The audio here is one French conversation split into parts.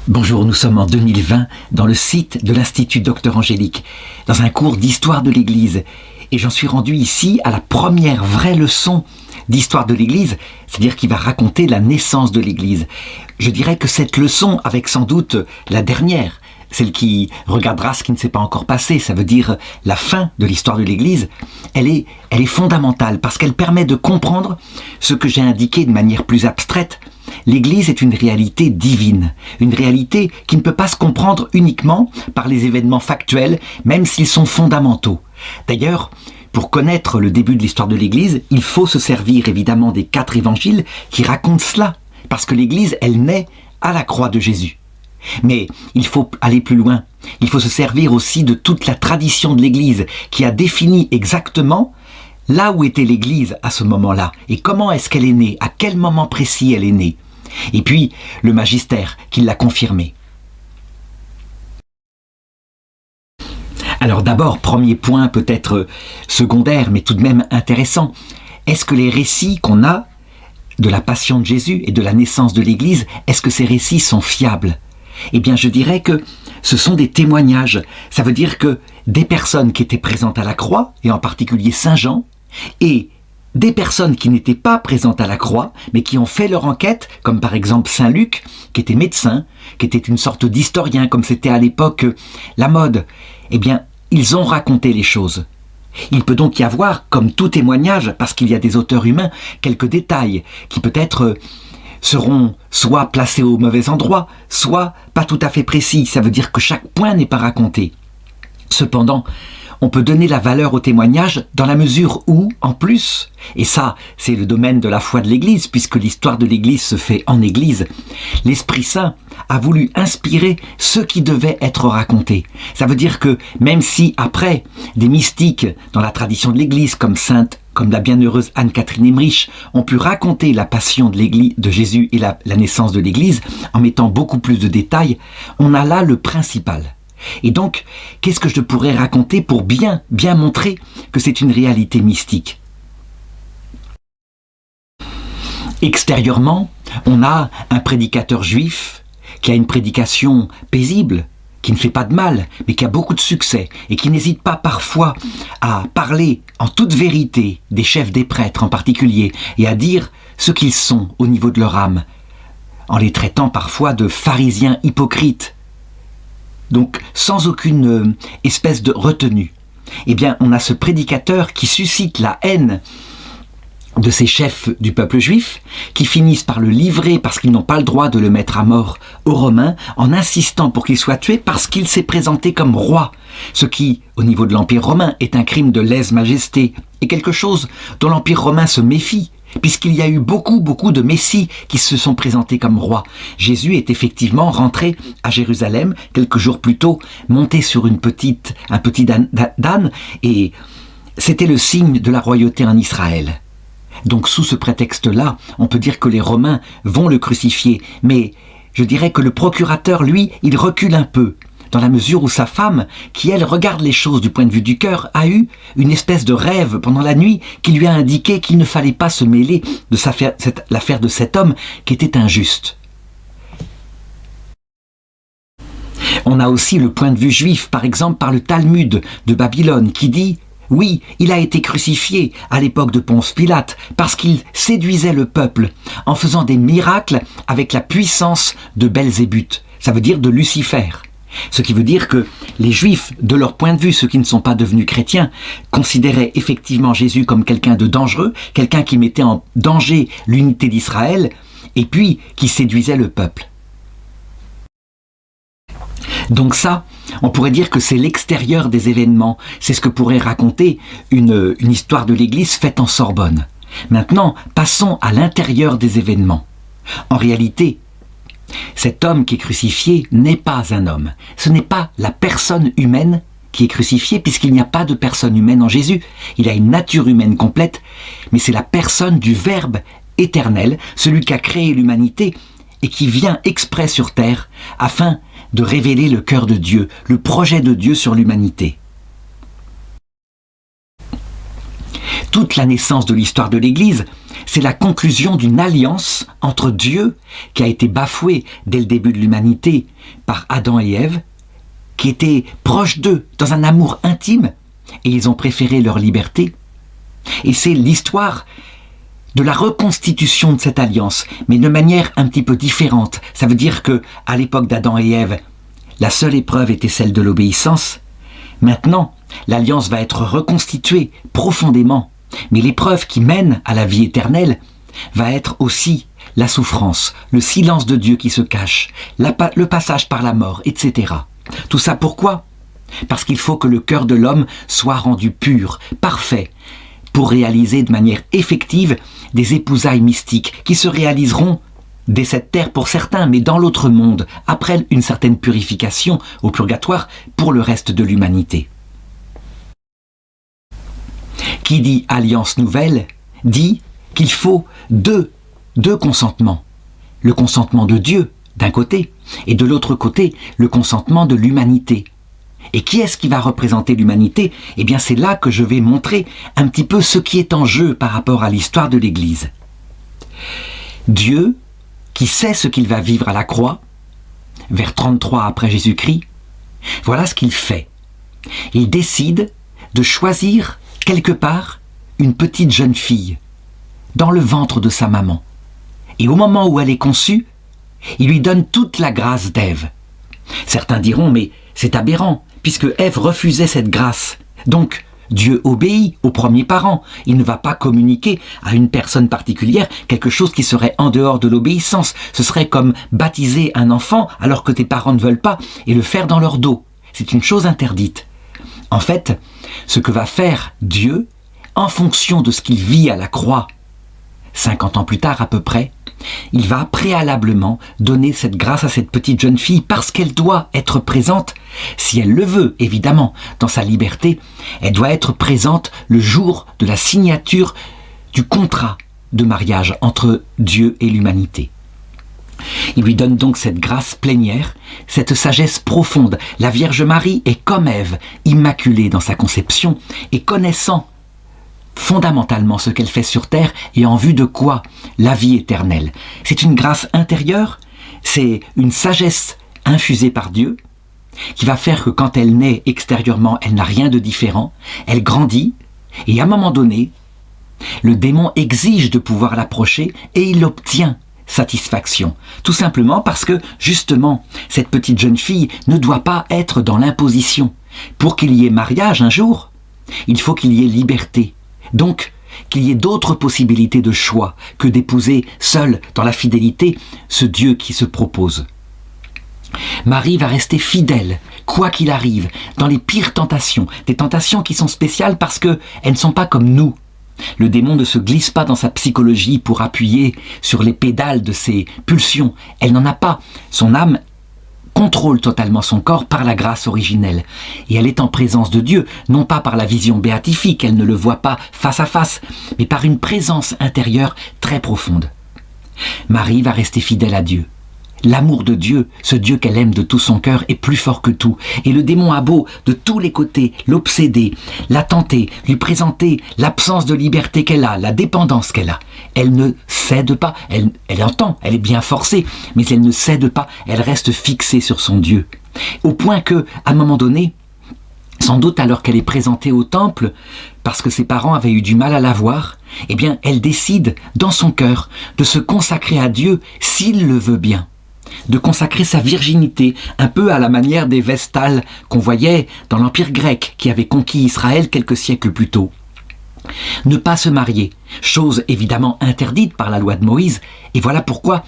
Bonjour, nous sommes en 2020 dans le site de l'Institut Docteur Angélique, dans un cours d'histoire de l'Église. Et j'en suis rendu ici à la première vraie leçon d'histoire de l'Église, c'est-à-dire qui va raconter la naissance de l'Église. Je dirais que cette leçon, avec sans doute la dernière, celle qui regardera ce qui ne s'est pas encore passé, ça veut dire la fin de l'histoire de l'Église, elle est fondamentale parce qu'elle permet de comprendre ce que j'ai indiqué de manière plus abstraite. L'Église est une réalité divine, une réalité qui ne peut pas se comprendre uniquement par les événements factuels, même s'ils sont fondamentaux. D'ailleurs, pour connaître le début de l'histoire de l'Église, il faut se servir évidemment des 4 évangiles qui racontent cela, parce que l'Église, elle naît à la croix de Jésus. Mais il faut aller plus loin. Il faut se servir aussi de toute la tradition de l'Église qui a défini exactement là où était l'Église à ce moment-là et comment est-ce qu'elle est née, à quel moment précis elle est née. Et puis le magistère qui l'a confirmé. Alors d'abord, premier point peut-être secondaire mais tout de même intéressant. Est-ce que les récits qu'on a de la passion de Jésus et de la naissance de l'Église, est-ce que ces récits sont fiables ? Eh bien, je dirais que ce sont des témoignages. Ça veut dire que des personnes qui étaient présentes à la croix, et en particulier Saint Jean, et des personnes qui n'étaient pas présentes à la croix, mais qui ont fait leur enquête, comme par exemple Saint Luc, qui était médecin, qui était une sorte d'historien, comme c'était à l'époque la mode, eh bien, ils ont raconté les choses. Il peut donc y avoir, comme tout témoignage, parce qu'il y a des auteurs humains, quelques détails qui peut-être seront soit placés au mauvais endroit, soit pas tout à fait précis. Ça veut dire que chaque point n'est pas raconté. Cependant, on peut donner la valeur au témoignage dans la mesure où, en plus, et ça, c'est le domaine de la foi de l'Église, puisque l'histoire de l'Église se fait en Église, l'Esprit Saint a voulu inspirer ce qui devait être raconté. Ça veut dire que même si après, des mystiques dans la tradition de l'Église, comme la bienheureuse Anne-Catherine Emmerich, ont pu raconter la passion de Jésus et la naissance de l'Église, en mettant beaucoup plus de détails, on a là le principal. Et donc, qu'est-ce que je pourrais raconter pour bien montrer que c'est une réalité mystique ? Extérieurement, on a un prédicateur juif qui a une prédication paisible, qui ne fait pas de mal, mais qui a beaucoup de succès et qui n'hésite pas parfois à parler en toute vérité des chefs des prêtres en particulier et à dire ce qu'ils sont au niveau de leur âme, en les traitant parfois de pharisiens hypocrites. Donc, sans aucune espèce de retenue. Eh bien, on a ce prédicateur qui suscite la haine de ces chefs du peuple juif, qui finissent par le livrer parce qu'ils n'ont pas le droit de le mettre à mort aux Romains, en insistant pour qu'il soit tué parce qu'il s'est présenté comme roi. Ce qui, au niveau de l'Empire romain, est un crime de lèse-majesté, et quelque chose dont l'Empire romain se méfie, puisqu'il y a eu beaucoup de messies qui se sont présentés comme rois. Jésus est effectivement rentré à Jérusalem quelques jours plus tôt, monté sur un petit d'âne, et c'était le signe de la royauté en Israël. Donc sous ce prétexte-là, on peut dire que les Romains vont le crucifier, mais je dirais que le procurateur, lui, il recule un peu, dans la mesure où sa femme, qui elle regarde les choses du point de vue du cœur, a eu une espèce de rêve pendant la nuit qui lui a indiqué qu'il ne fallait pas se mêler de l'affaire de cet homme qui était injuste. On a aussi le point de vue juif, par exemple par le Talmud de Babylone, qui dit « Oui, il a été crucifié à l'époque de Ponce Pilate parce qu'il séduisait le peuple en faisant des miracles avec la puissance de Belzébuth, ça veut dire de Lucifer. » Ce qui veut dire que les Juifs, de leur point de vue, ceux qui ne sont pas devenus chrétiens, considéraient effectivement Jésus comme quelqu'un de dangereux, quelqu'un qui mettait en danger l'unité d'Israël, et puis qui séduisait le peuple. Donc ça, on pourrait dire que c'est l'extérieur des événements, c'est ce que pourrait raconter une histoire de l'Église faite en Sorbonne. Maintenant, passons à l'intérieur des événements. En réalité, cet homme qui est crucifié n'est pas un homme. Ce n'est pas la personne humaine qui est crucifiée, puisqu'il n'y a pas de personne humaine en Jésus. Il a une nature humaine complète, mais c'est la personne du Verbe éternel, celui qui a créé l'humanité et qui vient exprès sur terre afin de révéler le cœur de Dieu, le projet de Dieu sur l'humanité. toute la naissance de l'histoire de l'Église, c'est la conclusion d'une alliance entre Dieu, qui a été bafoué dès le début de l'humanité par Adam et Ève, qui étaient proches d'eux dans un amour intime, et ils ont préféré leur liberté. Et c'est l'histoire de la reconstitution de cette alliance, mais de manière un petit peu différente. Ça veut dire que, à l'époque d'Adam et Ève, la seule épreuve était celle de l'obéissance. Maintenant, l'alliance va être reconstituée profondément, mais l'épreuve qui mène à la vie éternelle va être aussi la souffrance, le silence de Dieu qui se cache, le passage par la mort, etc. Tout ça pourquoi ? Parce qu'il faut que le cœur de l'homme soit rendu pur, parfait, pour réaliser de manière effective des épousailles mystiques qui se réaliseront dès cette terre pour certains, mais dans l'autre monde, après une certaine purification au purgatoire pour le reste de l'humanité. Qui dit alliance nouvelle dit qu'il faut deux consentements. Le consentement de Dieu, d'un côté, et de l'autre côté, le consentement de l'humanité. Et qui est-ce qui va représenter l'humanité ? Eh bien, c'est là que je vais montrer un petit peu ce qui est en jeu par rapport à l'histoire de l'Église. Dieu, qui sait ce qu'il va vivre à la croix, vers 33 après Jésus-Christ, voilà ce qu'il fait. Il décide de choisir quelque part une petite jeune fille dans le ventre de sa maman. Et au moment où elle est conçue, il lui donne toute la grâce d'Ève. Certains diront, mais c'est aberrant, puisque Ève refusait cette grâce. Donc, Dieu obéit aux premiers parents. Il ne va pas communiquer à une personne particulière quelque chose qui serait en dehors de l'obéissance. Ce serait comme baptiser un enfant alors que tes parents ne veulent pas et le faire dans leur dos. C'est une chose interdite. En fait, ce que va faire Dieu, en fonction de ce qu'il vit à la croix, 50 ans plus tard à peu près, il va préalablement donner cette grâce à cette petite jeune fille parce qu'elle doit être présente, si elle le veut évidemment, dans sa liberté, elle doit être présente le jour de la signature du contrat de mariage entre Dieu et l'humanité. Il lui donne donc cette grâce plénière, cette sagesse profonde. La Vierge Marie est comme Ève, immaculée dans sa conception et connaissant fondamentalement ce qu'elle fait sur terre et en vue de quoi ? La vie éternelle. C'est une grâce intérieure, c'est une sagesse infusée par Dieu qui va faire que quand elle naît extérieurement, elle n'a rien de différent, elle grandit et à un moment donné, le démon exige de pouvoir l'approcher et il obtient satisfaction. Tout simplement parce que, justement, cette petite jeune fille ne doit pas être dans l'imposition. Pour qu'il y ait mariage un jour, il faut qu'il y ait liberté. Donc, qu'il y ait d'autres possibilités de choix que d'épouser seule dans la fidélité ce Dieu qui se propose. Marie va rester fidèle, quoi qu'il arrive, dans les pires tentations, des tentations qui sont spéciales parce qu'elles ne sont pas comme nous. Le démon ne se glisse pas dans sa psychologie pour appuyer sur les pédales de ses pulsions. Elle n'en a pas. Son âme contrôle totalement son corps par la grâce originelle. Et elle est en présence de Dieu, non pas par la vision béatifique, elle ne le voit pas face à face, mais par une présence intérieure très profonde. Marie va rester fidèle à Dieu. L'amour de Dieu, ce Dieu qu'elle aime de tout son cœur, est plus fort que tout. Et le démon a beau, de tous les côtés, l'obséder, la tenter, lui présenter l'absence de liberté qu'elle a, la dépendance qu'elle a. Elle ne cède pas, elle entend, elle est bien forcée, mais elle ne cède pas, elle reste fixée sur son Dieu. Au point que, à un moment donné, sans doute alors qu'elle est présentée au temple, parce que ses parents avaient eu du mal à la voir, eh bien, elle décide, dans son cœur, de se consacrer à Dieu s'il le veut bien. De consacrer sa virginité, un peu à la manière des Vestales qu'on voyait dans l'Empire grec qui avait conquis Israël quelques siècles plus tôt. Ne pas se marier, chose évidemment interdite par la loi de Moïse, et voilà pourquoi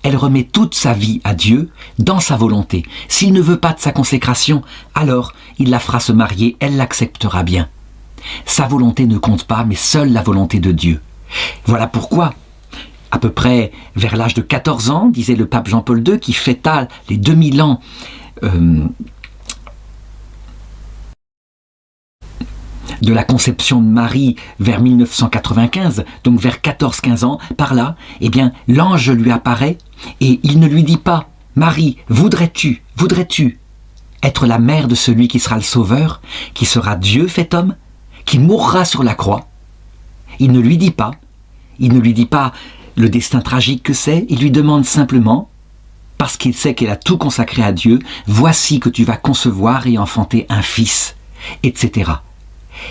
elle remet toute sa vie à Dieu dans sa volonté. S'il ne veut pas de sa consécration, alors il la fera se marier, elle l'acceptera bien. Sa volonté ne compte pas, mais seule la volonté de Dieu. Voilà pourquoi, à peu près vers l'âge de 14 ans, disait le pape Jean-Paul II, qui fêta les 2000 ans de la conception de Marie vers 1995, donc vers 14-15 ans, par là, eh bien, l'ange lui apparaît et il ne lui dit pas « Marie, voudrais-tu être la mère de celui qui sera le sauveur, qui sera Dieu fait homme, qui mourra sur la croix ?» il ne lui dit pas. Il ne lui dit pas le destin tragique que c'est, il lui demande simplement, parce qu'il sait qu'elle a tout consacré à Dieu, voici que tu vas concevoir et enfanter un fils, etc.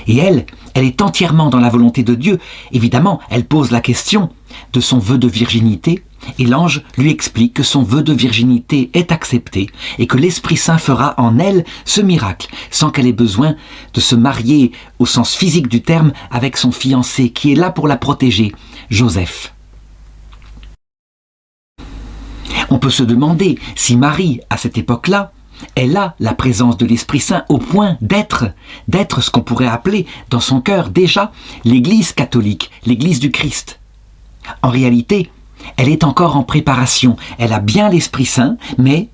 Et elle est entièrement dans la volonté de Dieu. Évidemment, elle pose la question de son vœu de virginité, et l'ange lui explique que son vœu de virginité est accepté et que l'Esprit Saint fera en elle ce miracle, sans qu'elle ait besoin de se marier au sens physique du terme avec son fiancé qui est là pour la protéger, Joseph. On peut se demander si Marie, à cette époque-là, elle a la présence de l'Esprit Saint au point d'être ce qu'on pourrait appeler dans son cœur déjà l'Église catholique, l'Église du Christ. En réalité, elle est encore en préparation, elle a bien l'Esprit Saint, mais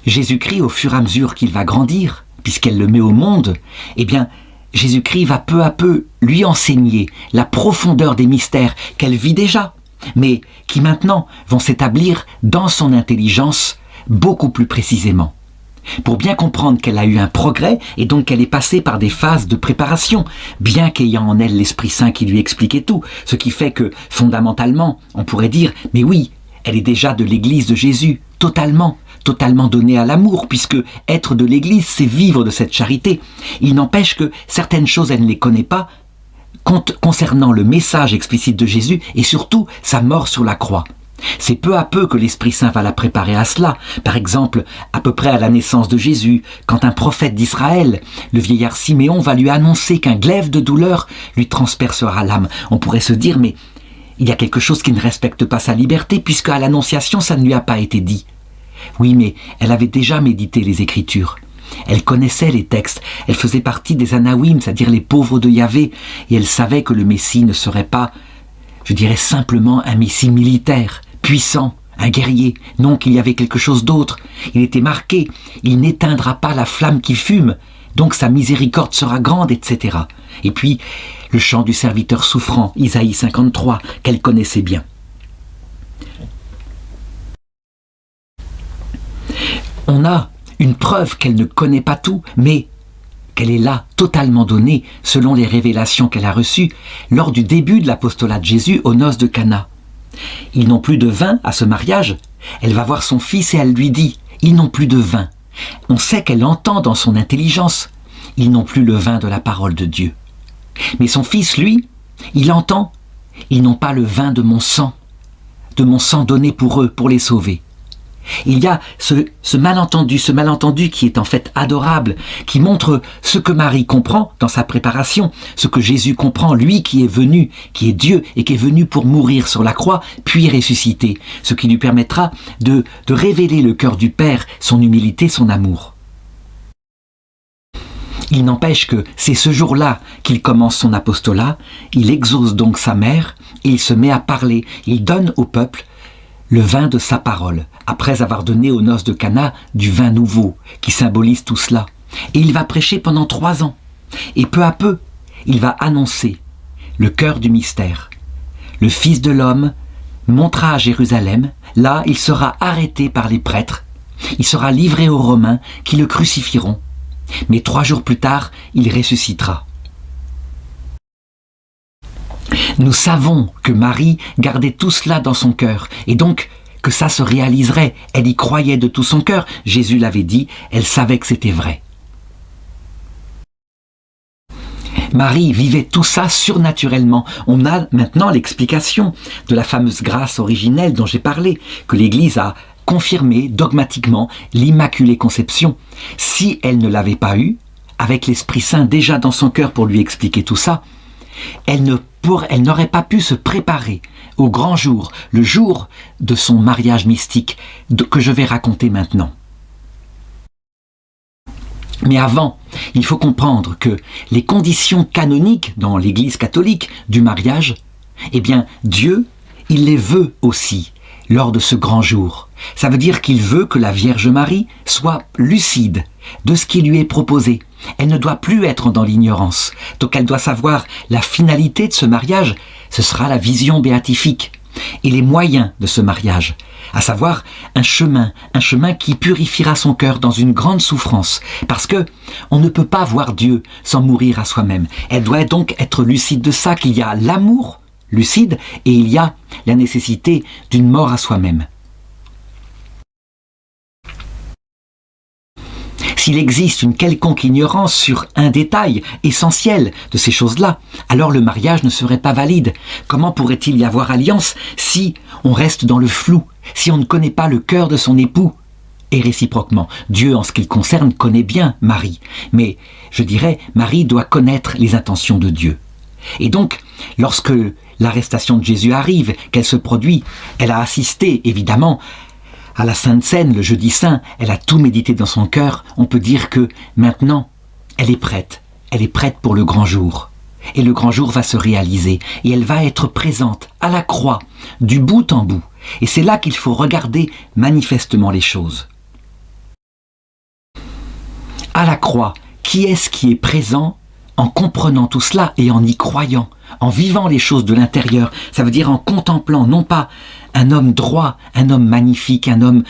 Jésus-Christ, au fur et à mesure qu'il va grandir, puisqu'elle le met au monde, eh bien, Jésus-Christ va peu à peu lui enseigner la profondeur des mystères qu'elle vit déjà, mais qui maintenant vont s'établir dans son intelligence beaucoup plus précisément. Pour bien comprendre qu'elle a eu un progrès et donc qu'elle est passée par des phases de préparation, bien qu'ayant en elle l'Esprit Saint qui lui expliquait tout, ce qui fait que, fondamentalement, on pourrait dire, mais oui, elle est déjà de l'Église de Jésus, totalement donnée à l'amour, puisque être de l'Église, c'est vivre de cette charité. Il n'empêche que certaines choses, elle ne les connaît pas, concernant le message explicite de Jésus et surtout sa mort sur la croix. C'est peu à peu que l'Esprit Saint va la préparer à cela. Par exemple, à peu près à la naissance de Jésus, quand un prophète d'Israël, le vieillard Siméon, va lui annoncer qu'un glaive de douleur lui transpercera l'âme. On pourrait se dire, mais il y a quelque chose qui ne respecte pas sa liberté, puisque à l'Annonciation, ça ne lui a pas été dit. Oui, mais elle avait déjà médité les Écritures. Elle connaissait les textes, elle faisait partie des Anawim, c'est-à-dire les pauvres de Yahvé, et elle savait que le Messie ne serait pas, je dirais simplement un Messie militaire, puissant, un guerrier. Non, qu'il y avait quelque chose d'autre. Il était marqué, il n'éteindra pas la flamme qui fume, donc sa miséricorde sera grande, etc. Et puis, le chant du serviteur souffrant, Isaïe 53, qu'elle connaissait bien. On a une preuve qu'elle ne connaît pas tout, mais qu'elle est là, totalement donnée, selon les révélations qu'elle a reçues lors du début de l'apostolat de Jésus aux noces de Cana. Ils n'ont plus de vin à ce mariage. Elle va voir son fils et elle lui dit, ils n'ont plus de vin. On sait qu'elle entend dans son intelligence, ils n'ont plus le vin de la parole de Dieu. Mais son fils, lui, il entend, ils n'ont pas le vin de mon sang donné pour eux, pour les sauver. Il y a ce malentendu qui est en fait adorable, qui montre ce que Marie comprend dans sa préparation, ce que Jésus comprend, lui qui est venu, qui est Dieu et qui est venu pour mourir sur la croix, puis ressusciter, ce qui lui permettra de révéler le cœur du Père, son humilité, son amour. Il n'empêche que c'est ce jour-là qu'il commence son apostolat, il exauce donc sa mère, et il se met à parler, il donne au peuple le vin de sa parole, après avoir donné aux noces de Cana du vin nouveau, qui symbolise tout cela. Et il va prêcher pendant 3 ans. Et peu à peu, il va annoncer le cœur du mystère. Le Fils de l'homme montera à Jérusalem, là il sera arrêté par les prêtres, il sera livré aux Romains qui le crucifieront. Mais 3 jours plus tard, il ressuscitera. Nous savons que Marie gardait tout cela dans son cœur, et donc que ça se réaliserait. Elle y croyait de tout son cœur. Jésus l'avait dit, elle savait que c'était vrai. Marie vivait tout ça surnaturellement. On a maintenant l'explication de la fameuse grâce originelle dont j'ai parlé, que l'Église a confirmé dogmatiquement l'Immaculée Conception. Si elle ne l'avait pas eue, avec l'Esprit Saint déjà dans son cœur pour lui expliquer tout ça, elle n'aurait pas pu se préparer au grand jour, le jour de son mariage mystique que je vais raconter maintenant. Mais avant, il faut comprendre que les conditions canoniques dans l'Église catholique du mariage, eh bien Dieu, il les veut aussi lors de ce grand jour. Ça veut dire qu'il veut que la Vierge Marie soit lucide de ce qui lui est proposé. Elle ne doit plus être dans l'ignorance. Donc elle doit savoir la finalité de ce mariage, ce sera la vision béatifique. Et les moyens de ce mariage, à savoir un chemin qui purifiera son cœur dans une grande souffrance, parce que on ne peut pas voir Dieu sans mourir à soi-même. Elle doit donc être lucide de ça, qu'il y a l'amour lucide et il y a la nécessité d'une mort à soi-même. S'il existe une quelconque ignorance sur un détail essentiel de ces choses-là, alors le mariage ne serait pas valide. Comment pourrait-il y avoir alliance si on reste dans le flou, si on ne connaît pas le cœur de son époux? Et réciproquement, Dieu, en ce qui le concerne, connaît bien Marie. Mais, je dirais, Marie doit connaître les intentions de Dieu. Et donc, lorsque l'arrestation de Jésus arrive, qu'elle se produit, elle a assisté, évidemment, à la Sainte Seine, le jeudi saint, elle a tout médité dans son cœur. On peut dire que maintenant, elle est prête pour le grand jour. Et le grand jour va se réaliser, et elle va être présente à la croix, du bout en bout. Et c'est là qu'il faut regarder manifestement les choses. À la croix, qui est-ce qui est présent en comprenant tout cela et en y croyant, en vivant les choses de l'intérieur? Ça veut dire en contemplant, non pas un homme droit, un homme magnifique, un homme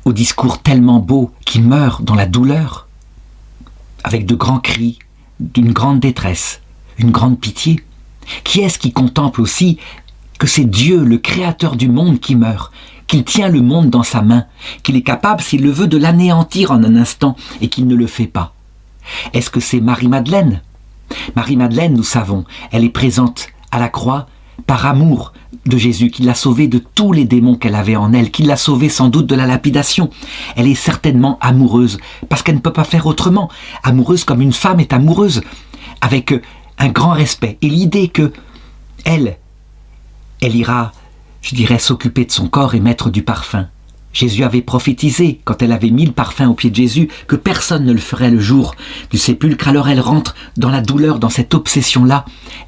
au discours tellement beau qui meurt dans la douleur, avec de grands cris, d'une grande détresse, une grande pitié. Qui est-ce qui contemple aussi que c'est Dieu, le créateur du monde, qui meurt, qu'il tient le monde dans sa main, qu'il est capable, s'il le veut, de l'anéantir en un instant et qu'il ne le fait pas? Est-ce que c'est Marie-Madeleine? Marie-Madeleine, nous savons, elle est présente à la croix par amour de Jésus, qui l'a sauvée de tous les démons qu'elle avait en elle, qui l'a sauvée sans doute de la lapidation. Elle est certainement amoureuse, parce qu'elle ne peut pas faire autrement. Amoureuse comme une femme est amoureuse, avec un grand respect. Et l'idée que elle ira, je dirais, s'occuper de son corps et mettre du parfum. Jésus avait prophétisé, quand elle avait mis le parfum au pied de Jésus, que personne ne le ferait le jour du sépulcre. Alors elle rentre dans la douleur, dans cette obsession-là.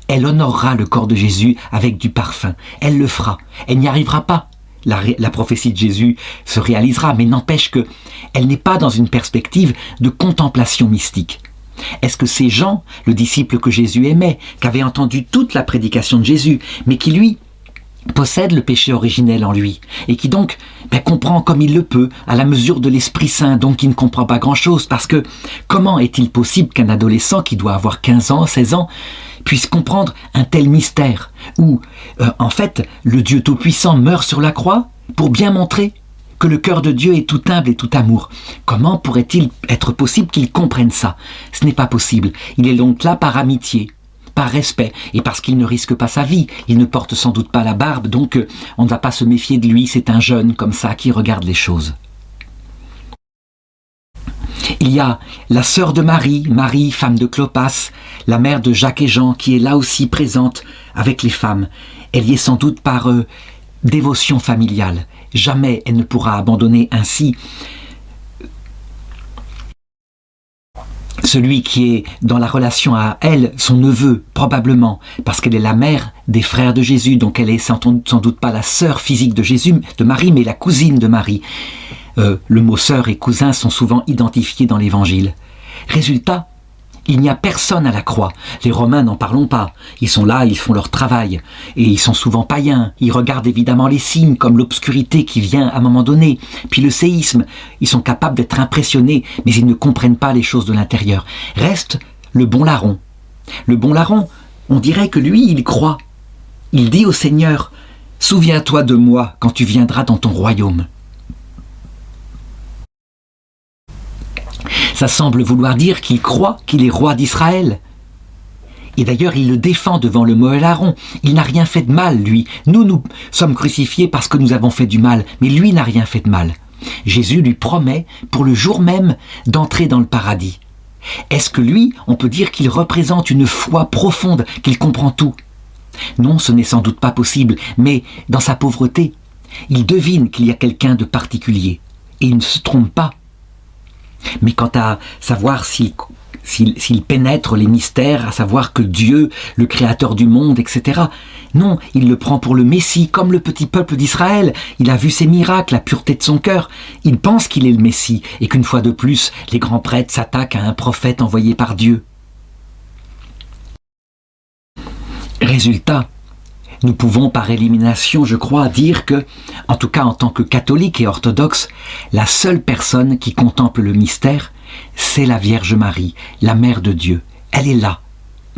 Elle honorera le corps de Jésus avec du parfum. Elle le fera. Elle n'y arrivera pas. La prophétie de Jésus se réalisera, mais n'empêche que elle n'est pas dans une perspective de contemplation mystique. Est-ce que c'est Jean, le disciple que Jésus aimait, qui avait entendu toute la prédication de Jésus, mais qui, lui, possède le péché originel en lui, et qui donc comprend comme il le peut, à la mesure de l'Esprit Saint, donc il ne comprend pas grand-chose, parce que comment est-il possible qu'un adolescent qui doit avoir 15 ans, 16 ans, puisse comprendre un tel mystère, où, en fait, le Dieu Tout-Puissant meurt sur la croix pour bien montrer que le cœur de Dieu est tout humble et tout amour? Comment pourrait-il être possible qu'il comprenne ça? Ce n'est pas possible. Il est donc là par amitié, par respect, et parce qu'il ne risque pas sa vie. Il ne porte sans doute pas la barbe, donc on ne va pas se méfier de lui. C'est un jeune comme ça qui regarde les choses. Il y a la sœur de Marie, Marie, femme de Clopas, la mère de Jacques et Jean, qui est là aussi présente avec les femmes. Elle y est sans doute par dévotion familiale. Jamais elle ne pourra abandonner ainsi celui qui est dans la relation à elle, son neveu, probablement, parce qu'elle est la mère des frères de Jésus, donc elle est sans doute pas la sœur physique de Jésus, de Marie, mais la cousine de Marie. Le mot sœur et cousin sont souvent identifiés dans l'Évangile. Résultat, il n'y a personne à la croix. Les Romains, n'en parlons pas. Ils sont là, ils font leur travail. Et ils sont souvent païens. Ils regardent évidemment les signes, comme l'obscurité qui vient à un moment donné. Puis le séisme. Ils sont capables d'être impressionnés, mais ils ne comprennent pas les choses de l'intérieur. Reste le bon larron. Le bon larron, on dirait que lui, il croit. Il dit au Seigneur, « Souviens-toi de moi quand tu viendras dans ton royaume. » Ça semble vouloir dire qu'il croit qu'il est roi d'Israël. Et d'ailleurs, il le défend devant le mauvais larron. Il n'a rien fait de mal, lui. Nous sommes crucifiés parce que nous avons fait du mal, mais lui n'a rien fait de mal. Jésus lui promet, pour le jour même, d'entrer dans le paradis. Est-ce que lui, on peut dire qu'il représente une foi profonde, qu'il comprend tout? Non, ce n'est sans doute pas possible, mais dans sa pauvreté, il devine qu'il y a quelqu'un de particulier. Et il ne se trompe pas. Mais quant à savoir s'il pénètre les mystères, à savoir que Dieu, le créateur du monde, etc., non, il le prend pour le Messie, comme le petit peuple d'Israël. Il a vu ses miracles, la pureté de son cœur. Il pense qu'il est le Messie, et qu'une fois de plus, les grands prêtres s'attaquent à un prophète envoyé par Dieu. Résultat, Nous pouvons par élimination, je crois, dire que, en tout cas en tant que catholique et orthodoxe, la seule personne qui contemple le mystère, c'est la Vierge Marie, la Mère de Dieu. Elle est là,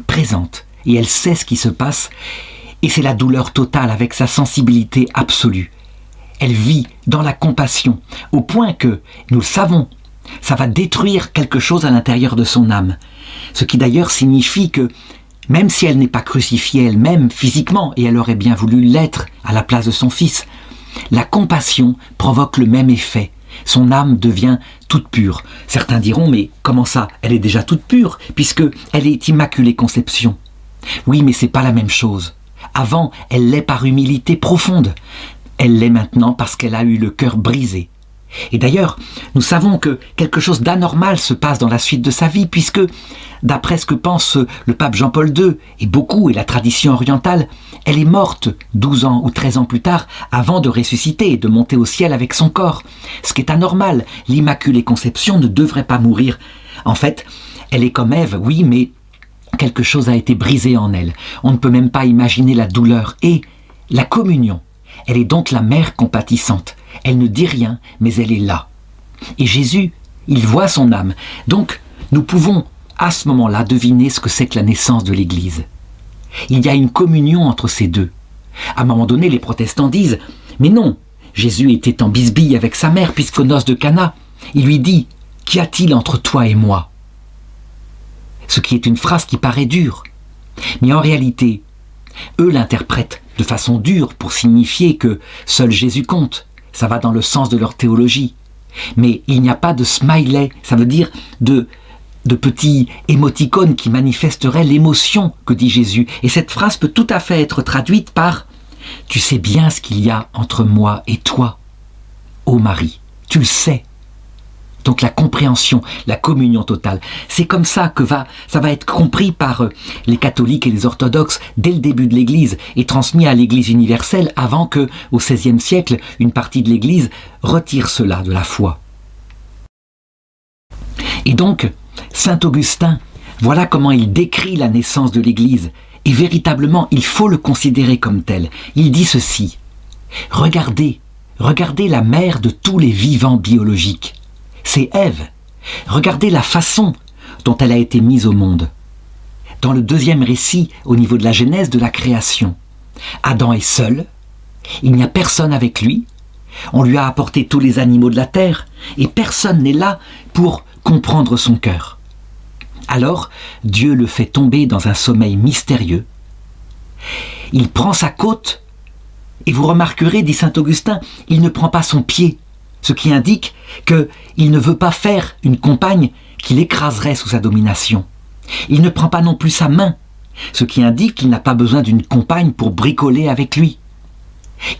présente, et elle sait ce qui se passe, et c'est la douleur totale avec sa sensibilité absolue. Elle vit dans la compassion, au point que, nous le savons, ça va détruire quelque chose à l'intérieur de son âme. Ce qui d'ailleurs signifie que, même si elle n'est pas crucifiée elle-même physiquement, et elle aurait bien voulu l'être à la place de son fils, la compassion provoque le même effet. Son âme devient toute pure. Certains diront, mais comment ça? Elle est déjà toute pure, puisqu'elle est Immaculée Conception. Oui, mais c'est pas la même chose. Avant, elle l'est par humilité profonde. Elle l'est maintenant parce qu'elle a eu le cœur brisé. Et d'ailleurs, nous savons que quelque chose d'anormal se passe dans la suite de sa vie, puisque, d'après ce que pense le pape Jean-Paul II, et la tradition orientale, elle est morte 12 ans ou 13 ans plus tard, avant de ressusciter et de monter au ciel avec son corps. Ce qui est anormal, l'Immaculée Conception ne devrait pas mourir. En fait, elle est comme Ève, oui, mais quelque chose a été brisé en elle. On ne peut même pas imaginer la douleur et la communion. Elle est donc la mère compatissante. Elle ne dit rien, mais elle est là. Et Jésus, il voit son âme. Donc, nous pouvons, à ce moment-là, deviner ce que c'est que la naissance de l'Église. Il y a une communion entre ces deux. À un moment donné, les protestants disent « Mais non, Jésus était en bisbille avec sa mère, puisqu'aux noces de Cana, il lui dit « Qu'y a-t-il entre toi et moi ?» Ce qui est une phrase qui paraît dure. Mais en réalité, eux l'interprètent de façon dure pour signifier que seul Jésus compte. Ça va dans le sens de leur théologie. Mais il n'y a pas de smiley, ça veut dire de petits émoticônes qui manifesteraient l'émotion que dit Jésus. Et cette phrase peut tout à fait être traduite par « Tu sais bien ce qu'il y a entre moi et toi, ô Marie, tu le sais ». Donc la compréhension, la communion totale. C'est comme ça que ça va être compris par les catholiques et les orthodoxes dès le début de l'Église et transmis à l'Église universelle avant que, au XVIe siècle, une partie de l'Église retire cela de la foi. Et donc, saint Augustin, voilà comment il décrit la naissance de l'Église. Et véritablement, il faut le considérer comme tel. Il dit ceci: « Regardez la mère de tous les vivants biologiques. C'est Ève. Regardez la façon dont elle a été mise au monde. Dans le deuxième récit, au niveau de la genèse de la création, Adam est seul, il n'y a personne avec lui, on lui a apporté tous les animaux de la terre, et personne n'est là pour comprendre son cœur. Alors, Dieu le fait tomber dans un sommeil mystérieux. Il prend sa côte, et vous remarquerez, dit saint Augustin, il ne prend pas son pied, ce qui indique qu'il ne veut pas faire une compagne qui l'écraserait sous sa domination. Il ne prend pas non plus sa main, ce qui indique qu'il n'a pas besoin d'une compagne pour bricoler avec lui.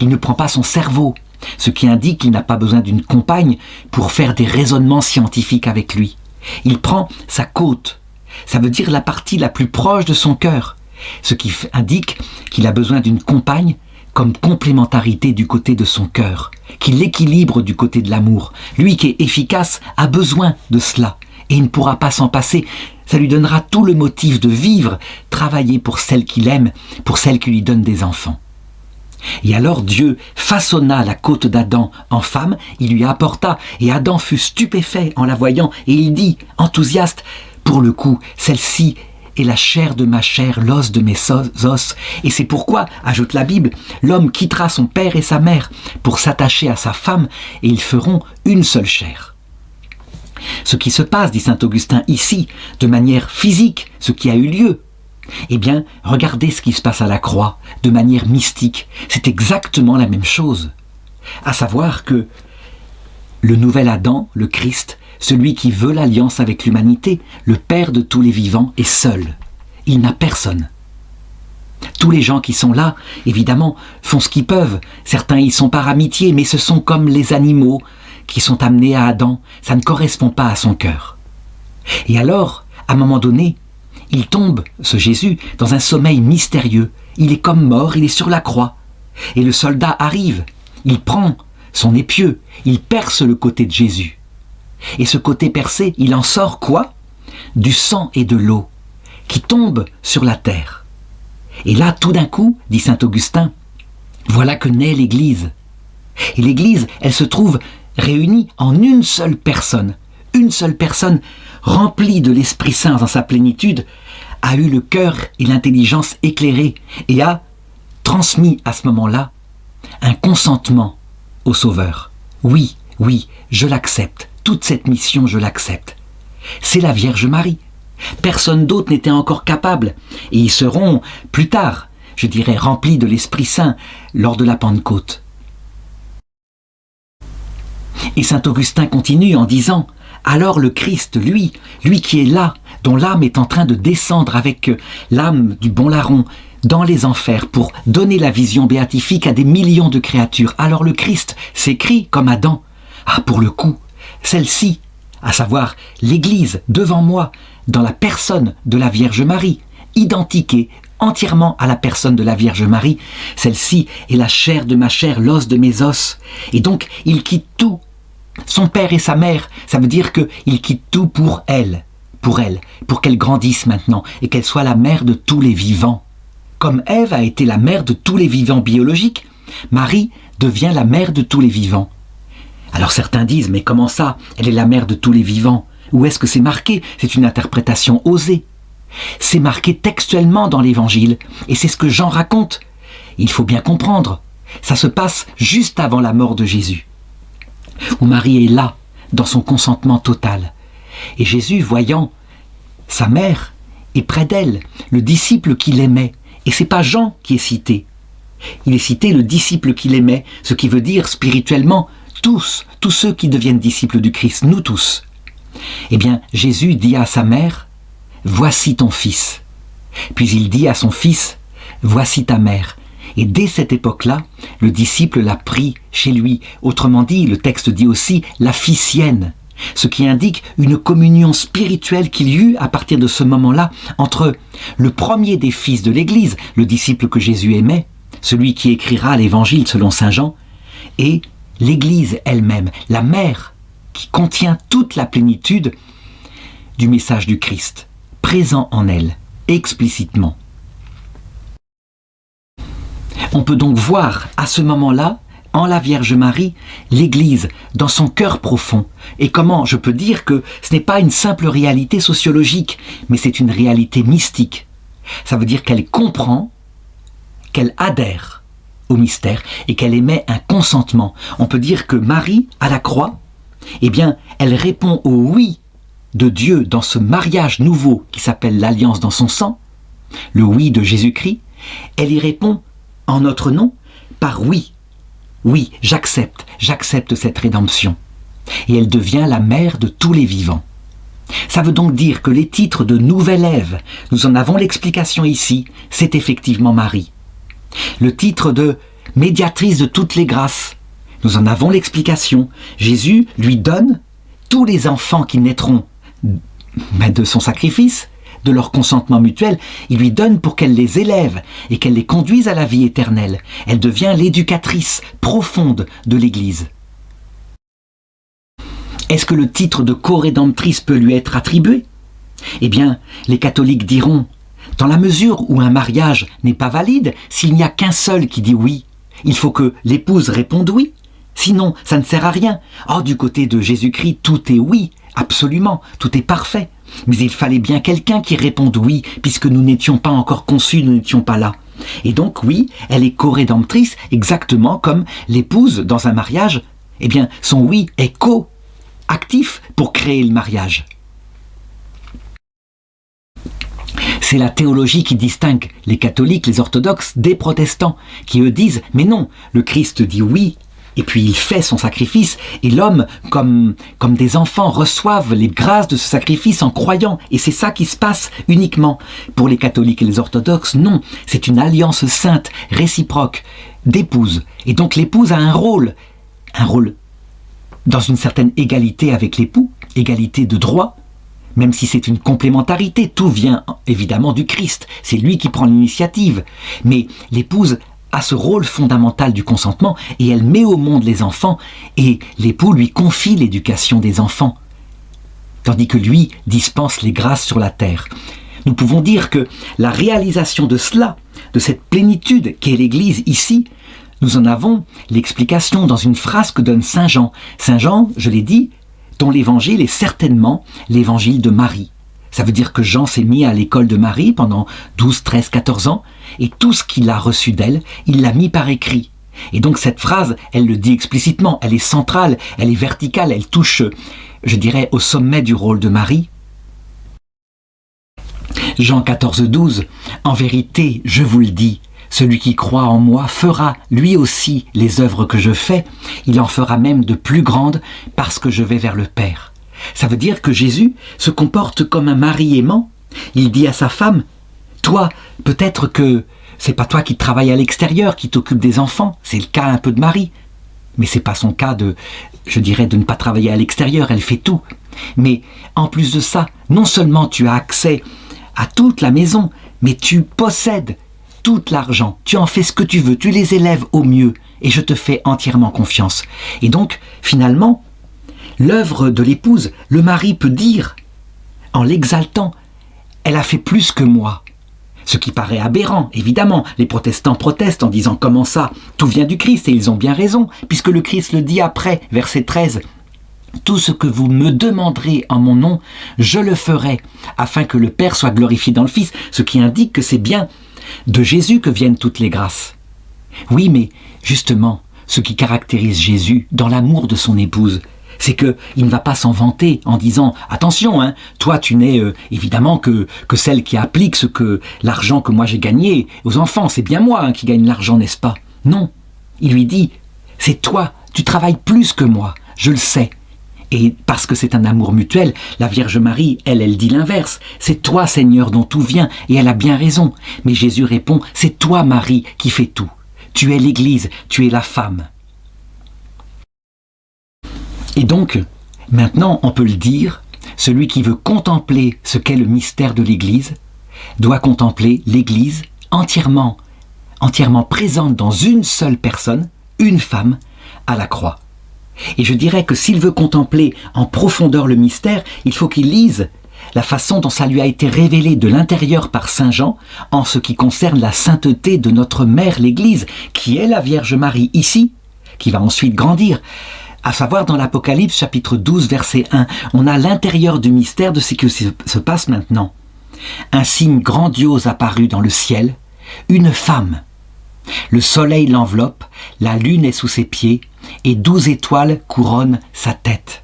Il ne prend pas son cerveau, ce qui indique qu'il n'a pas besoin d'une compagne pour faire des raisonnements scientifiques avec lui. Il prend sa côte, ça veut dire la partie la plus proche de son cœur, ce qui indique qu'il a besoin d'une compagne comme complémentarité du côté de son cœur, qui l'équilibre du côté de l'amour. Lui qui est efficace a besoin de cela, et il ne pourra pas s'en passer. Ça lui donnera tout le motif de vivre, travailler pour celle qu'il aime, pour celle qui lui donne des enfants. Et alors Dieu façonna la côte d'Adam en femme, il lui apporta, et Adam fut stupéfait en la voyant, et il dit, enthousiaste, pour le coup, celle-ci est la chair de ma chair, l'os de mes os. Et c'est pourquoi, ajoute la Bible, l'homme quittera son père et sa mère pour s'attacher à sa femme, et ils feront une seule chair. Ce qui se passe, dit saint Augustin, ici, de manière physique, ce qui a eu lieu, eh bien, regardez ce qui se passe à la croix, de manière mystique. C'est exactement la même chose. À savoir que le nouvel Adam, le Christ, celui qui veut l'alliance avec l'humanité, le Père de tous les vivants, est seul. Il n'a personne. Tous les gens qui sont là, évidemment, font ce qu'ils peuvent. Certains y sont par amitié, mais ce sont comme les animaux qui sont amenés à Adam. Ça ne correspond pas à son cœur. Et alors, à un moment donné, il tombe, ce Jésus, dans un sommeil mystérieux. Il est comme mort, il est sur la croix. Et le soldat arrive, il prend son épieu, il perce le côté de Jésus. Et ce côté percé, il en sort quoi? Du sang et de l'eau qui tombent sur la terre. Et là, tout d'un coup, dit saint Augustin, voilà que naît l'Église. Et l'Église, elle se trouve réunie en une seule personne remplie de l'Esprit Saint dans sa plénitude, a eu le cœur et l'intelligence éclairés et a transmis à ce moment-là un consentement au Sauveur. Oui, je l'accepte, toute cette mission, je l'accepte. C'est la Vierge Marie. Personne d'autre n'était encore capable, et ils seront plus tard, je dirais, remplis de l'Esprit Saint lors de la Pentecôte. Et saint Augustin continue en disant « Alors le Christ, lui qui est là, dont l'âme est en train de descendre avec l'âme du bon larron dans les enfers pour donner la vision béatifique à des millions de créatures. Alors le Christ s'écrie comme Adam. Ah, pour le coup, celle-ci, à savoir l'Église devant moi, dans la personne de la Vierge Marie, identique entièrement à la personne de la Vierge Marie, celle-ci est la chair de ma chair, l'os de mes os. Et donc, il quitte tout. Son père et sa mère, ça veut dire qu'il quitte tout pour elle, pour qu'elle grandisse maintenant et qu'elle soit la mère de tous les vivants. Comme Ève a été la mère de tous les vivants biologiques, Marie devient la mère de tous les vivants. Alors certains disent, mais comment ça, elle est la mère de tous les vivants? Où est-ce que c'est marqué? C'est une interprétation osée. C'est marqué textuellement dans l'Évangile, et c'est ce que Jean raconte. Il faut bien comprendre, ça se passe juste avant la mort de Jésus, où Marie est là, dans son consentement total. Et Jésus, voyant sa mère, est près d'elle, le disciple qu'il aimait. Et c'est pas Jean qui est cité. Il est cité le disciple qu'il aimait, ce qui veut dire spirituellement tous ceux qui deviennent disciples du Christ, nous tous. Eh bien, Jésus dit à sa mère, « Voici ton fils ». Puis il dit à son fils, « Voici ta mère ». Et dès cette époque-là, le disciple l'a pris chez lui. Autrement dit, le texte dit aussi « la ficienne », ce qui indique une communion spirituelle qu'il y eut à partir de ce moment-là entre le premier des fils de l'Église, le disciple que Jésus aimait, celui qui écrira l'Évangile selon saint Jean, et l'Église elle-même, la mère qui contient toute la plénitude du message du Christ, présent en elle, explicitement. On peut donc voir à ce moment-là, en la Vierge Marie, l'Église dans son cœur profond. Et comment je peux dire que ce n'est pas une simple réalité sociologique, mais c'est une réalité mystique. Ça veut dire qu'elle comprend, qu'elle adhère au mystère et qu'elle émet un consentement. On peut dire que Marie, à la croix, eh bien, elle répond au oui de Dieu dans ce mariage nouveau qui s'appelle l'alliance dans son sang, le oui de Jésus-Christ. Elle y répond en notre nom par oui. Oui, j'accepte cette rédemption. Et elle devient la mère de tous les vivants. Ça veut donc dire que les titres de Nouvelle Ève, nous en avons l'explication ici, c'est effectivement Marie. Le titre de médiatrice de toutes les grâces, nous en avons l'explication. Jésus lui donne tous les enfants qui naîtront de son sacrifice, de leur consentement mutuel, il lui donne pour qu'elle les élève et qu'elle les conduise à la vie éternelle. Elle devient l'éducatrice profonde de l'Église. Est-ce que le titre de co-rédemptrice peut lui être attribué? Eh bien, les catholiques diront, dans la mesure où un mariage n'est pas valide, s'il n'y a qu'un seul qui dit oui, il faut que l'épouse réponde oui. Sinon, ça ne sert à rien. Or, du côté de Jésus-Christ, tout est oui, absolument, tout est parfait. Mais il fallait bien quelqu'un qui réponde oui, puisque nous n'étions pas encore conçus, nous n'étions pas là. Et donc oui, elle est co-rédemptrice, exactement comme l'épouse dans un mariage. Eh bien, son oui est co-actif pour créer le mariage. C'est la théologie qui distingue les catholiques, les orthodoxes des protestants, qui eux disent « Mais non, le Christ dit oui ». Et puis il fait son sacrifice, et l'homme, comme des enfants, reçoivent les grâces de ce sacrifice en croyant. Et c'est ça qui se passe uniquement. Pour les catholiques et les orthodoxes, non. C'est une alliance sainte, réciproque, d'épouse. Et donc l'épouse a un rôle dans une certaine égalité avec l'époux, égalité de droit, même si c'est une complémentarité. Tout vient évidemment du Christ. C'est lui qui prend l'initiative. Mais l'épouse a ce rôle fondamental du consentement et elle met au monde les enfants et l'époux lui confie l'éducation des enfants, tandis que lui dispense les grâces sur la terre. Nous pouvons dire que la réalisation de cela, de cette plénitude qu'est l'Église ici, nous en avons l'explication dans une phrase que donne Saint Jean. Saint Jean, je l'ai dit, dont l'évangile est certainement l'évangile de Marie. Ça veut dire que Jean s'est mis à l'école de Marie pendant 12, 13, 14 ans, et tout ce qu'il a reçu d'elle, il l'a mis par écrit. Et donc cette phrase, elle le dit explicitement, elle est centrale, elle est verticale, elle touche, je dirais, au sommet du rôle de Marie. Jean 14, 12, « En vérité, je vous le dis, celui qui croit en moi fera lui aussi les œuvres que je fais, il en fera même de plus grandes parce que je vais vers le Père. » Ça veut dire que Jésus se comporte comme un mari aimant. Il dit à sa femme, « Toi, peut-être que c'est pas toi qui travailles à l'extérieur, qui t'occupe des enfants, c'est le cas un peu de Marie. Mais c'est pas son cas de ne pas travailler à l'extérieur, elle fait tout. Mais en plus de ça, non seulement tu as accès à toute la maison, mais tu possèdes tout l'argent, tu en fais ce que tu veux, tu les élèves au mieux, et je te fais entièrement confiance. » Et donc, finalement, l'œuvre de l'épouse, le mari peut dire, en l'exaltant, « Elle a fait plus que moi ». Ce qui paraît aberrant, évidemment. Les protestants protestent en disant « Comment ça ? Tout vient du Christ » et ils ont bien raison, puisque le Christ le dit après, verset 13. « Tout ce que vous me demanderez en mon nom, je le ferai, afin que le Père soit glorifié dans le Fils. » Ce qui indique que c'est bien de Jésus que viennent toutes les grâces. Oui, mais justement, ce qui caractérise Jésus dans l'amour de son épouse, c'est qu'il ne va pas s'en vanter en disant « Attention, hein, toi tu n'es évidemment que celle qui applique l'argent que moi j'ai gagné aux enfants, c'est bien moi qui gagne l'argent, n'est-ce pas ?» Non, il lui dit « C'est toi, tu travailles plus que moi, je le sais. » Et parce que c'est un amour mutuel, la Vierge Marie, elle dit l'inverse. « C'est toi, Seigneur, dont tout vient. » Et elle a bien raison. Mais Jésus répond « C'est toi, Marie, qui fais tout. Tu es l'Église, tu es la femme. » Et donc, maintenant, on peut le dire, celui qui veut contempler ce qu'est le mystère de l'Église doit contempler l'Église entièrement présente dans une seule personne, une femme, à la croix. Et je dirais que s'il veut contempler en profondeur le mystère, il faut qu'il lise la façon dont ça lui a été révélé de l'intérieur par Saint Jean en ce qui concerne la sainteté de notre mère l'Église, qui est la Vierge Marie ici, qui va ensuite grandir. À savoir dans l'Apocalypse chapitre 12 verset 1, on a l'intérieur du mystère de ce qui se passe maintenant. Un signe grandiose apparut dans le ciel, une femme. Le soleil l'enveloppe, la lune est sous ses pieds, et 12 étoiles couronnent sa tête.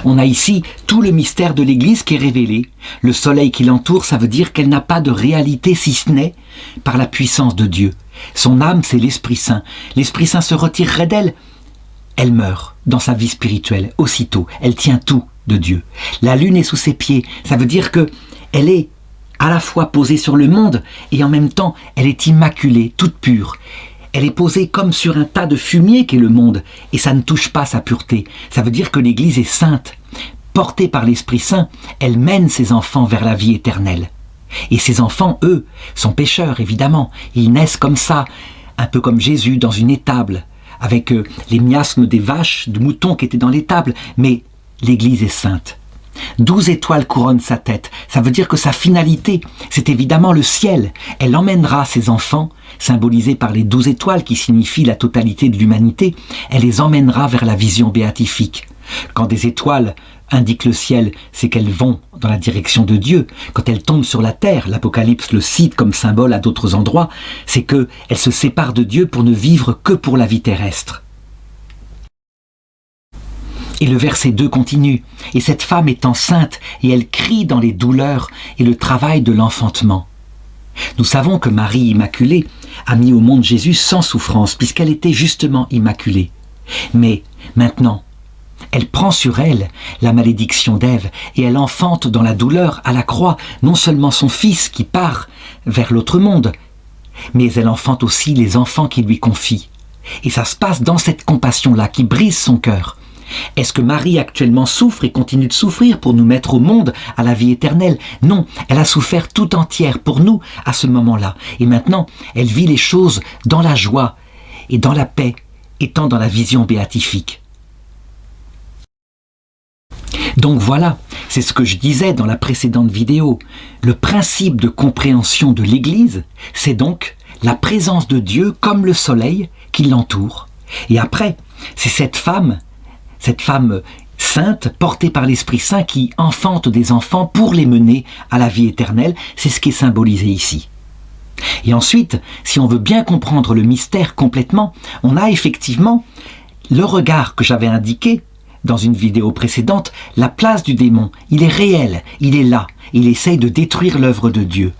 On a ici tout le mystère de l'Église qui est révélé. Le soleil qui l'entoure, ça veut dire qu'elle n'a pas de réalité si ce n'est par la puissance de Dieu. Son âme, c'est l'Esprit Saint. L'Esprit Saint se retirerait d'elle. Elle meurt dans sa vie spirituelle, aussitôt. Elle tient tout de Dieu. La lune est sous ses pieds. Ça veut dire que elle est à la fois posée sur le monde et en même temps, elle est immaculée, toute pure. Elle est posée comme sur un tas de fumier qu'est le monde, et ça ne touche pas sa pureté. Ça veut dire que l'Église est sainte. Portée par l'Esprit Saint, elle mène ses enfants vers la vie éternelle. Et ces enfants, eux, sont pécheurs, évidemment. Ils naissent comme ça, un peu comme Jésus, dans une étable, avec les miasmes des vaches, des moutons qui étaient dans l'étable. Mais l'Église est sainte. 12 étoiles couronnent sa tête. Ça veut dire que sa finalité, c'est évidemment le ciel. Elle emmènera ses enfants, symbolisés par les 12 étoiles qui signifient la totalité de l'humanité, elle les emmènera vers la vision béatifique. Quand des étoiles indiquent le ciel, c'est qu'elles vont dans la direction de Dieu. Quand elles tombent sur la terre, l'Apocalypse le cite comme symbole à d'autres endroits, c'est qu'elles se séparent de Dieu pour ne vivre que pour la vie terrestre. Et le verset 2 continue. « Et cette femme est enceinte, et elle crie dans les douleurs et le travail de l'enfantement. » Nous savons que Marie Immaculée a mis au monde Jésus sans souffrance, puisqu'elle était justement immaculée. Mais maintenant, elle prend sur elle la malédiction d'Ève, et elle enfante dans la douleur à la croix non seulement son fils qui part vers l'autre monde, mais elle enfante aussi les enfants qu'il lui confie. Et ça se passe dans cette compassion-là qui brise son cœur. Est-ce que Marie actuellement souffre et continue de souffrir pour nous mettre au monde à la vie éternelle? Non, elle a souffert tout entière pour nous à ce moment-là. Et maintenant, elle vit les choses dans la joie et dans la paix, étant dans la vision béatifique. Donc voilà, c'est ce que je disais dans la précédente vidéo. Le principe de compréhension de l'Église, c'est donc la présence de Dieu comme le soleil qui l'entoure. Et après, c'est cette femme sainte, portée par l'Esprit Saint, qui enfante des enfants pour les mener à la vie éternelle. C'est ce qui est symbolisé ici. Et ensuite, si on veut bien comprendre le mystère complètement, on a effectivement le regard que j'avais indiqué dans une vidéo précédente, la place du démon. Il est réel, il est là, il essaye de détruire l'œuvre de Dieu.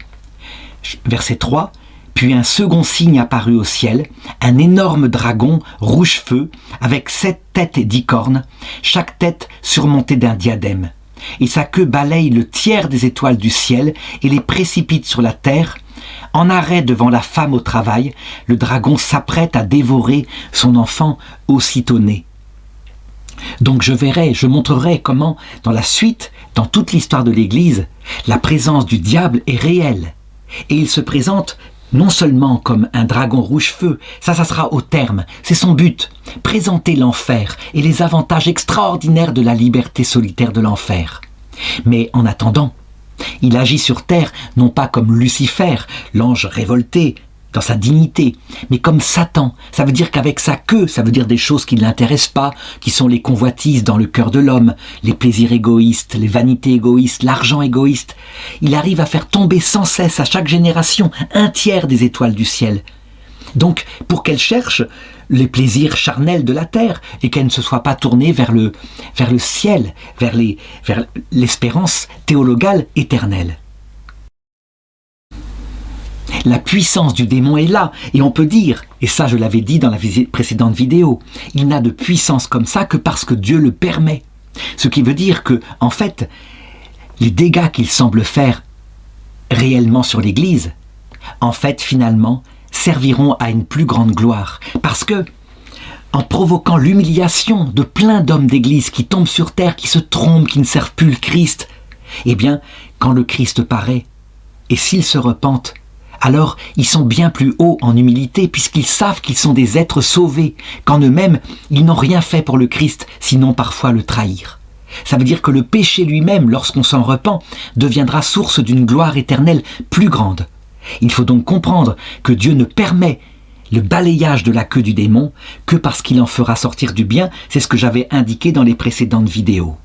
Verset 3, « Puis un second signe apparut au ciel, un énorme dragon rouge feu, avec 7 têtes et 10 cornes, chaque tête surmontée d'un diadème. Et sa queue balaye le tiers des étoiles du ciel et les précipite sur la terre. En arrêt devant la femme au travail, le dragon s'apprête à dévorer son enfant aussitôt né. » Donc je montrerai comment, dans la suite, dans toute l'histoire de l'Église, la présence du diable est réelle. Et il se présente non seulement comme un dragon rouge-feu, ça sera au terme, c'est son but, présenter l'enfer et les avantages extraordinaires de la liberté solitaire de l'enfer. Mais en attendant, il agit sur terre non pas comme Lucifer, l'ange révolté, dans sa dignité, mais comme Satan. Ça veut dire qu'avec sa queue, ça veut dire des choses qui ne l'intéressent pas, qui sont les convoitises dans le cœur de l'homme, les plaisirs égoïstes, les vanités égoïstes, l'argent égoïste. Il arrive à faire tomber sans cesse à chaque génération un tiers des étoiles du ciel. Donc, pour qu'elle cherche les plaisirs charnels de la terre et qu'elle ne se soit pas tournée vers le ciel, vers l'espérance théologale éternelle. La puissance du démon est là, et on peut dire, et ça je l'avais dit dans la précédente vidéo, il n'a de puissance comme ça que parce que Dieu le permet. Ce qui veut dire que, en fait, les dégâts qu'il semble faire réellement sur l'Église, en fait, finalement, serviront à une plus grande gloire. Parce que, en provoquant l'humiliation de plein d'hommes d'Église qui tombent sur terre, qui se trompent, qui ne servent plus le Christ, eh bien, quand le Christ paraît, et s'ils se repentent, alors ils sont bien plus hauts en humilité puisqu'ils savent qu'ils sont des êtres sauvés, qu'en eux-mêmes, ils n'ont rien fait pour le Christ, sinon parfois le trahir. Ça veut dire que le péché lui-même, lorsqu'on s'en repent, deviendra source d'une gloire éternelle plus grande. Il faut donc comprendre que Dieu ne permet le balayage de la queue du démon que parce qu'il en fera sortir du bien. C'est ce que j'avais indiqué dans les précédentes vidéos.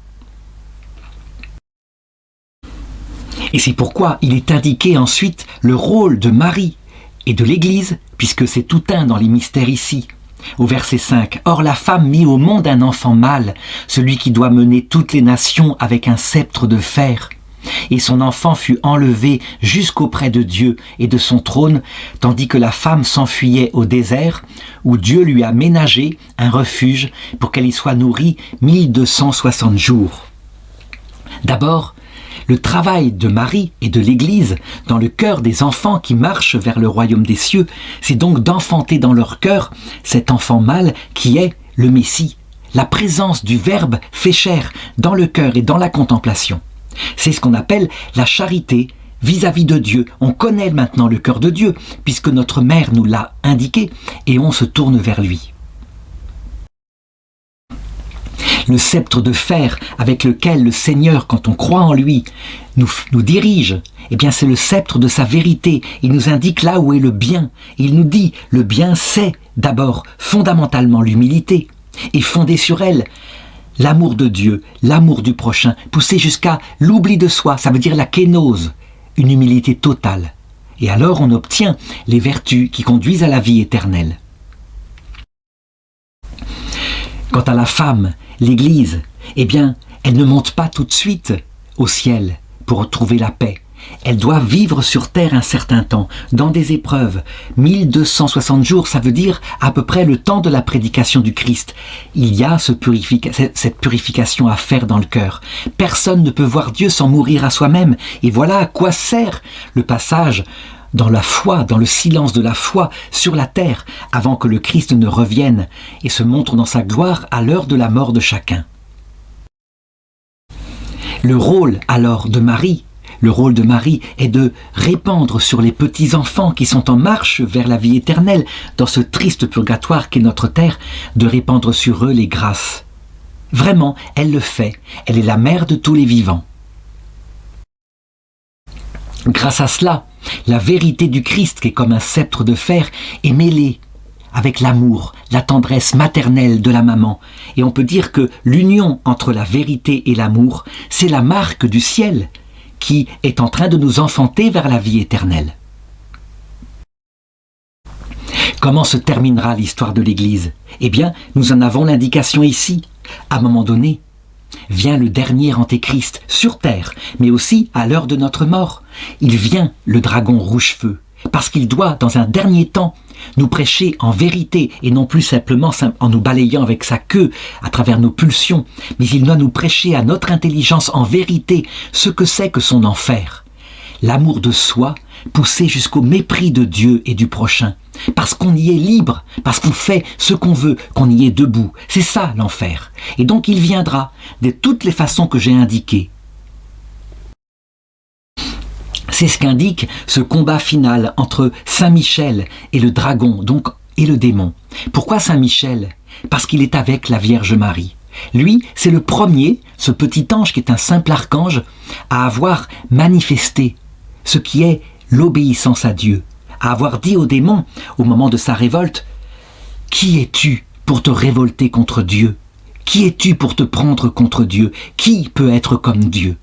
Et c'est pourquoi il est indiqué ensuite le rôle de Marie et de l'Église, puisque c'est tout un dans les mystères ici. Au verset 5, « Or la femme mit au monde un enfant mâle, celui qui doit mener toutes les nations avec un sceptre de fer. Et son enfant fut enlevé jusqu'auprès de Dieu et de son trône, tandis que la femme s'enfuyait au désert, où Dieu lui a ménagé un refuge pour qu'elle y soit nourrie 1260 jours. » D'abord, le travail de Marie et de l'Église dans le cœur des enfants qui marchent vers le royaume des cieux, c'est donc d'enfanter dans leur cœur cet enfant mâle qui est le Messie, la présence du Verbe fait chair dans le cœur et dans la contemplation. C'est ce qu'on appelle la charité vis-à-vis de Dieu. On connaît maintenant le cœur de Dieu puisque notre mère nous l'a indiqué et on se tourne vers lui. Le sceptre de fer avec lequel le Seigneur, quand on croit en lui, nous dirige, eh bien c'est le sceptre de sa vérité. Il nous indique là où est le bien. Il nous dit, le bien c'est d'abord fondamentalement l'humilité et fondé sur elle, l'amour de Dieu, l'amour du prochain, poussé jusqu'à l'oubli de soi, ça veut dire la kénose, une humilité totale. Et alors on obtient les vertus qui conduisent à la vie éternelle. Quant à la femme, l'Église, eh bien, elle ne monte pas tout de suite au ciel pour trouver la paix. Elle doit vivre sur terre un certain temps, dans des épreuves. 1260 jours, ça veut dire à peu près le temps de la prédication du Christ. Il y a cette purification à faire dans le cœur. Personne ne peut voir Dieu sans mourir à soi-même. Et voilà à quoi sert le passage dans la foi, dans le silence de la foi sur la terre, avant que le Christ ne revienne et se montre dans sa gloire à l'heure de la mort de chacun. Le rôle alors de Marie, est de répandre sur les petits-enfants qui sont en marche vers la vie éternelle, dans ce triste purgatoire qu'est notre terre, de répandre sur eux les grâces Vraiment, elle le fait. Elle est la mère de tous les vivants. Grâce à cela, la vérité du Christ, qui est comme un sceptre de fer, est mêlée avec l'amour, la tendresse maternelle de la maman. Et on peut dire que l'union entre la vérité et l'amour, c'est la marque du ciel qui est en train de nous enfanter vers la vie éternelle. Comment se terminera l'histoire de l'Église? Eh bien, nous en avons l'indication ici. À un moment donné, vient le dernier antéchrist sur terre, mais aussi à l'heure de notre mort. Il vient, le dragon rouge-feu, parce qu'il doit, dans un dernier temps, nous prêcher en vérité et non plus simplement en nous balayant avec sa queue à travers nos pulsions, mais il doit nous prêcher à notre intelligence en vérité ce que c'est que son enfer. L'amour de soi poussé jusqu'au mépris de Dieu et du prochain, parce qu'on y est libre, parce qu'on fait ce qu'on veut, qu'on y est debout. C'est ça l'enfer. Et donc il viendra de toutes les façons que j'ai indiquées. C'est ce qu'indique ce combat final entre Saint Michel et le dragon, donc, et le démon. Pourquoi Saint Michel? Parce qu'il est avec la Vierge Marie. Lui, c'est le premier, ce petit ange qui est un simple archange, à avoir manifesté ce qui est l'obéissance à Dieu, à avoir dit au démon, au moment de sa révolte, « Qui es-tu pour te révolter contre Dieu? Qui es-tu pour te prendre contre Dieu? Qui peut être comme Dieu ?»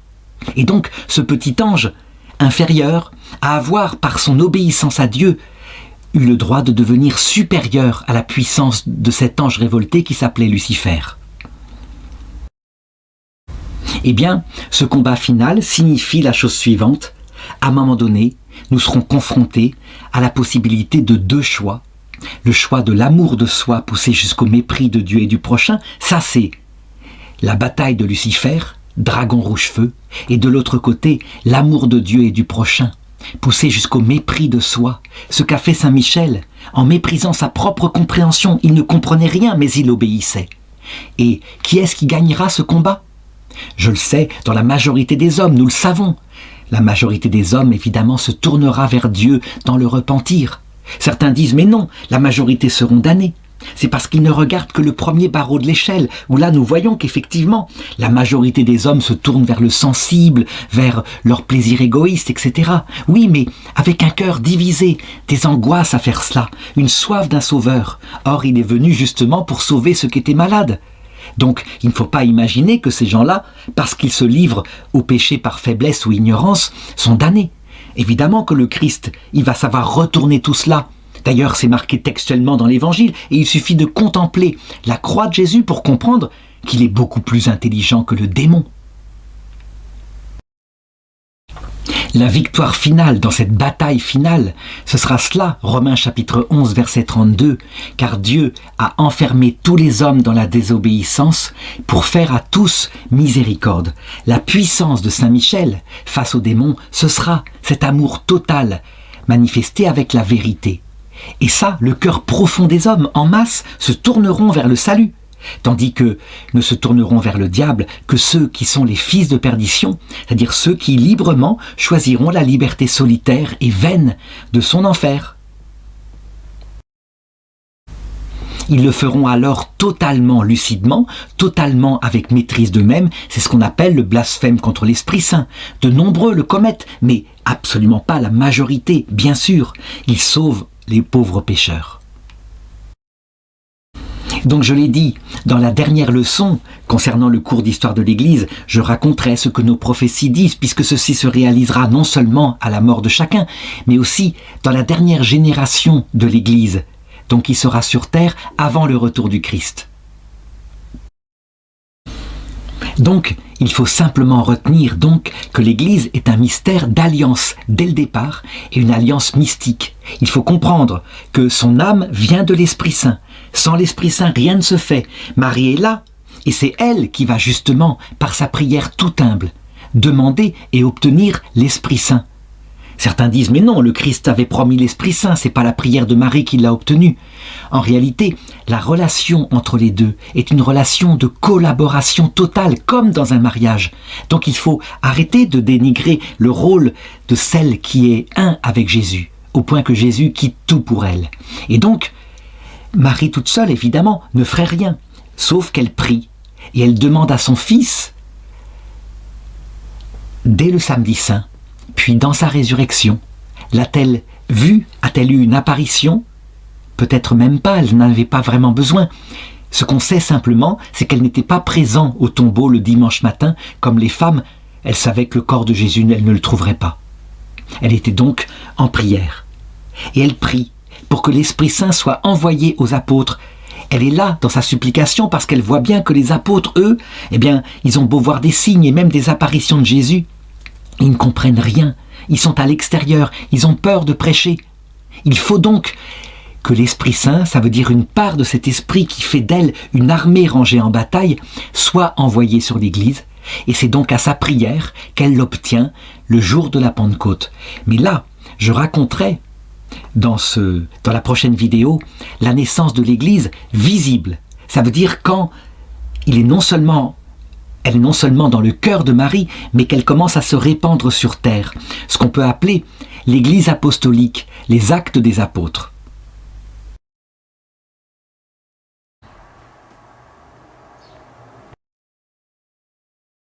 Et donc, ce petit ange, inférieur, à avoir, par son obéissance à Dieu, eu le droit de devenir supérieur à la puissance de cet ange révolté qui s'appelait Lucifer. Eh bien, ce combat final signifie la chose suivante. À un moment donné, nous serons confrontés à la possibilité de deux choix. Le choix de l'amour de soi poussé jusqu'au mépris de Dieu et du prochain, ça c'est la bataille de Lucifer, dragon rouge-feu, et de l'autre côté, l'amour de Dieu et du prochain, poussé jusqu'au mépris de soi. Ce qu'a fait Saint Michel, en méprisant sa propre compréhension, il ne comprenait rien, mais il obéissait. Et qui est-ce qui gagnera ce combat? Je le sais, dans la majorité des hommes, nous le savons. La majorité des hommes, évidemment, se tournera vers Dieu dans le repentir. Certains disent, mais non, la majorité seront damnés. C'est parce qu'ils ne regardent que le premier barreau de l'échelle, où là nous voyons qu'effectivement, la majorité des hommes se tournent vers le sensible, vers leur plaisir égoïste, etc. Oui, mais avec un cœur divisé, des angoisses à faire cela, une soif d'un sauveur. Or, il est venu justement pour sauver ceux qui étaient malades. Donc, il ne faut pas imaginer que ces gens-là, parce qu'ils se livrent au péché par faiblesse ou ignorance, sont damnés. Évidemment que le Christ, il va savoir retourner tout cela. D'ailleurs, c'est marqué textuellement dans l'Évangile, et il suffit de contempler la croix de Jésus pour comprendre qu'il est beaucoup plus intelligent que le démon. La victoire finale dans cette bataille finale, ce sera cela, Romains chapitre 11, verset 32, car Dieu a enfermé tous les hommes dans la désobéissance pour faire à tous miséricorde. La puissance de Saint Michel face au démon, ce sera cet amour total, manifesté avec la vérité. Et ça, le cœur profond des hommes, en masse, se tourneront vers le salut. Tandis que ne se tourneront vers le diable que ceux qui sont les fils de perdition, c'est-à-dire ceux qui librement choisiront la liberté solitaire et vaine de son enfer. Ils le feront alors totalement lucidement, totalement avec maîtrise d'eux-mêmes, c'est ce qu'on appelle le blasphème contre l'Esprit Saint. De nombreux le commettent, mais absolument pas la majorité, bien sûr. Ils sauvent les pauvres pécheurs. Donc je l'ai dit, dans la dernière leçon, concernant le cours d'histoire de l'Église, je raconterai ce que nos prophéties disent, puisque ceci se réalisera non seulement à la mort de chacun, mais aussi dans la dernière génération de l'Église, donc qui sera sur terre avant le retour du Christ. Donc, il faut simplement retenir donc que l'Église est un mystère d'alliance dès le départ et une alliance mystique. Il faut comprendre que son âme vient de l'Esprit Saint. Sans l'Esprit Saint, rien ne se fait. Marie est là et c'est elle qui va justement, par sa prière tout humble, demander et obtenir l'Esprit Saint. Certains disent, mais non, le Christ avait promis l'Esprit Saint, c'est pas la prière de Marie qui l'a obtenu. En réalité, la relation entre les deux est une relation de collaboration totale, comme dans un mariage. Donc il faut arrêter de dénigrer le rôle de celle qui est un avec Jésus, au point que Jésus quitte tout pour elle. Et donc, Marie toute seule, évidemment, ne ferait rien, sauf qu'elle prie. et elle demande à son fils, dès le samedi saint, puis dans sa résurrection, l'a-t-elle vue? A-t-elle eu une apparition? Peut-être même pas, elle n'en avait pas vraiment besoin. Ce qu'on sait simplement, c'est qu'elle n'était pas présente au tombeau le dimanche matin, comme les femmes, elle savait que le corps de Jésus, elle ne le trouverait pas. Elle était donc en prière. Et elle prie pour que l'Esprit Saint soit envoyé aux apôtres. Elle est là dans sa supplication parce qu'elle voit bien que les apôtres, eux, eh bien, ils ont beau voir des signes et même des apparitions de Jésus. Ils ne comprennent rien. Ils sont à l'extérieur. Ils ont peur de prêcher. Il faut donc que l'Esprit Saint, ça veut dire une part de cet esprit qui fait d'elle une armée rangée en bataille, soit envoyée sur l'Église. Et c'est donc à sa prière qu'elle l'obtient le jour de la Pentecôte. Mais là, je raconterai dans la prochaine vidéo la naissance de l'Église visible. Ça veut dire quand elle est non seulement dans le cœur de Marie, mais qu'elle commence à se répandre sur terre. Ce qu'on peut appeler l'Église apostolique, les actes des apôtres.